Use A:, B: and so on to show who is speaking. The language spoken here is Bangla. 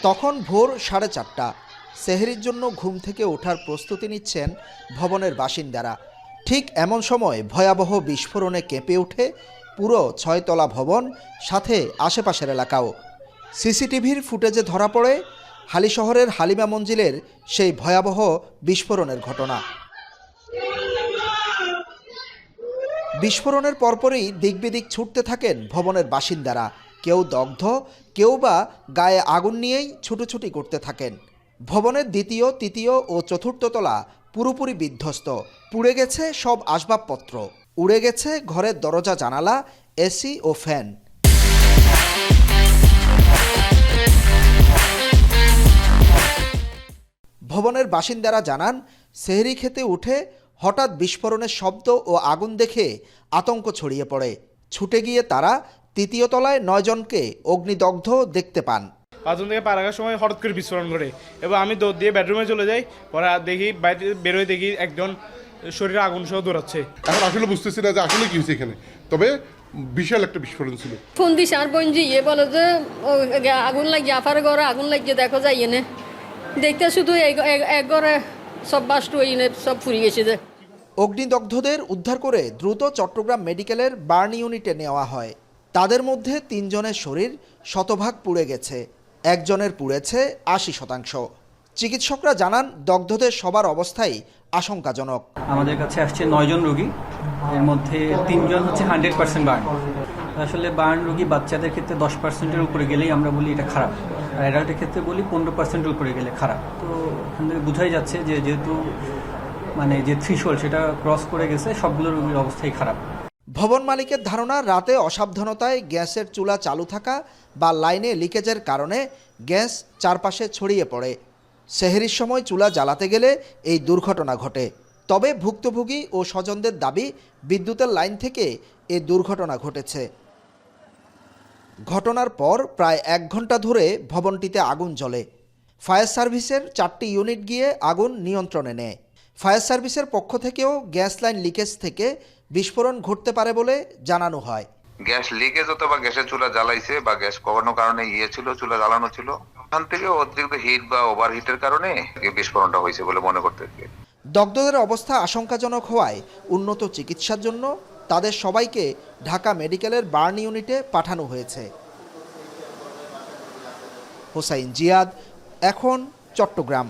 A: তখন ভোর 4:30। সেহরির জন্য ঘুম থেকে ওঠার প্রস্তুতি নিচ্ছেন ভবনের বাসিন্দারা। ঠিক এমন সময় ভয়াবহ বিস্ফোরণে কেঁপে ওঠে পুরো 6 তলা ভবন, সাথে আশেপাশের এলাকাও। সিসিটিভির ফুটেজে ধরা পড়ে হালিশহরের হালিমা মঞ্জিলের সেই ভয়াবহ বিস্ফোরণের ঘটনা। বিস্ফোরণের পরপরই দিকবিদিক ছুটতে থাকেন ভবনের বাসিন্দারা। কেউ দগ্ধ, কেউ বা গায়ে আগুন নিয়েই ছুটোছুটি করতে থাকেন। ভবনের দ্বিতীয়, তৃতীয় ও চতুর্থ তলা পুরোপুরি বিধ্বস্ত। পুড়ে গেছে সব আসবাবপত্র, উড়ে গেছে ঘরের দরজা, জানালা, এসি ও ফ্যান। ভবনের বাসিন্দারা জানান, সেহরি খেতে উঠে হঠাৎ বিস্ফোরণের শব্দ ও আগুন দেখে আতঙ্ক ছড়িয়ে পড়ে। ছুটে গিয়ে তারা তৃতীয় তলায় 9 জনকে অগ্নিদগ্ধ দেখতে পান।
B: 5 জন থেকে পার আগার সময় হঠাৎ করে বিস্ফোরণ ঘটে এবং আমি দৌড় দিয়ে বেডরুমে চলে যাই। পরে দেখি বাইরে বেরোয়, দেখি একজন শরীরে আগুন সহ দৌড়াচ্ছে।
C: এখন আসলে বুঝতেছি না যে আসলে কি হয়েছে এখানে, তবে বিশাল একটা বিস্ফোরণ ছিল।
D: ফোন দিছে আর বোন জি বলে যে আগুন লাগিয়ে আফার ঘরে আগুন লাগিয়ে দেখো যাই এনে দেখতে শুধু এক ঘরে সব বাস্টু এনে সব ফুরি গেছে। যে
A: অগ্নিদগ্ধদের উদ্ধার করে দ্রুত চট্টগ্রাম মেডিকেলের বার্ন ইউনিটে নেওয়া হয়। তাদের মধ্যে 3 জনের শরীর শতভাগ পুড়ে গেছে, একজনের পুড়েছে 80%। চিকিৎসকরা জানান, দগ্ধদের সবার অবস্থাই আশঙ্কাজনক। আমাদের
E: কাছে আসছে 9 জন রোগী, এর মধ্যে 3 জন হচ্ছে 100% বার্ন। আসলে বার্ন রোগী বাচ্চাদের ক্ষেত্রে 10%-এর উপরে গেলেই আমরা বলি এটা খারাপ, আর অ্যাডাল্টের ক্ষেত্রে বলি 15%-এর উপরে গেলে খারাপ। তো এখান থেকে বোঝাই যাচ্ছে যে যেহেতু যে থ্রিশোল্ড সেটা ক্রস করে গেছে, সবগুলো রোগীর অবস্থাই খারাপ।
A: ভবন মালিকের ধারণা, রাতে অসাবধানতায় গ্যাসের চুলা চালু থাকা বা লাইনে লিকেজের কারণে গ্যাস চারপাশে ছড়িয়ে পড়ে। সেহরির সময় চুলা জ্বালাতে গেলে এই দুর্ঘটনা ঘটে। তবে ভুক্তভোগী ও স্বজনদের দাবি, বিদ্যুতের লাইন থেকে এই দুর্ঘটনা ঘটেছে। ঘটনার পর প্রায় 1 ঘন্টা ধরে ভবনটিতে আগুন জ্বলে। ফায়ার সার্ভিসের 4টি ইউনিট গিয়ে আগুন নিয়ন্ত্রণে নেয়। ফায়ার সার্ভিসের পক্ষ থেকেও গ্যাস লাইন লিকেজ থেকে বিস্ফোরণ ঘটতে পারে বলে জানানো হয়।
F: গ্যাস লিকেজ অথবা গ্যাসের চুলা জ্বালাইছে বা গ্যাস কোনো কারণে ছিল, চুলা জ্বালানো ছিল, ওখান থেকে অতিরিক্ত হিট বা ওভারহিটের কারণে বিস্ফোরণটা হয়েছে বলে মনে করতে।
A: দগ্ধদের অবস্থা আশঙ্কাজনক হওয়ায় উন্নত চিকিৎসার জন্য তাদের সবাইকে ঢাকা মেডিকেলের বার্ন ইউনিটে পাঠানো হয়েছে। হোসাইন জিয়াদ, এখন, চট্টগ্রাম।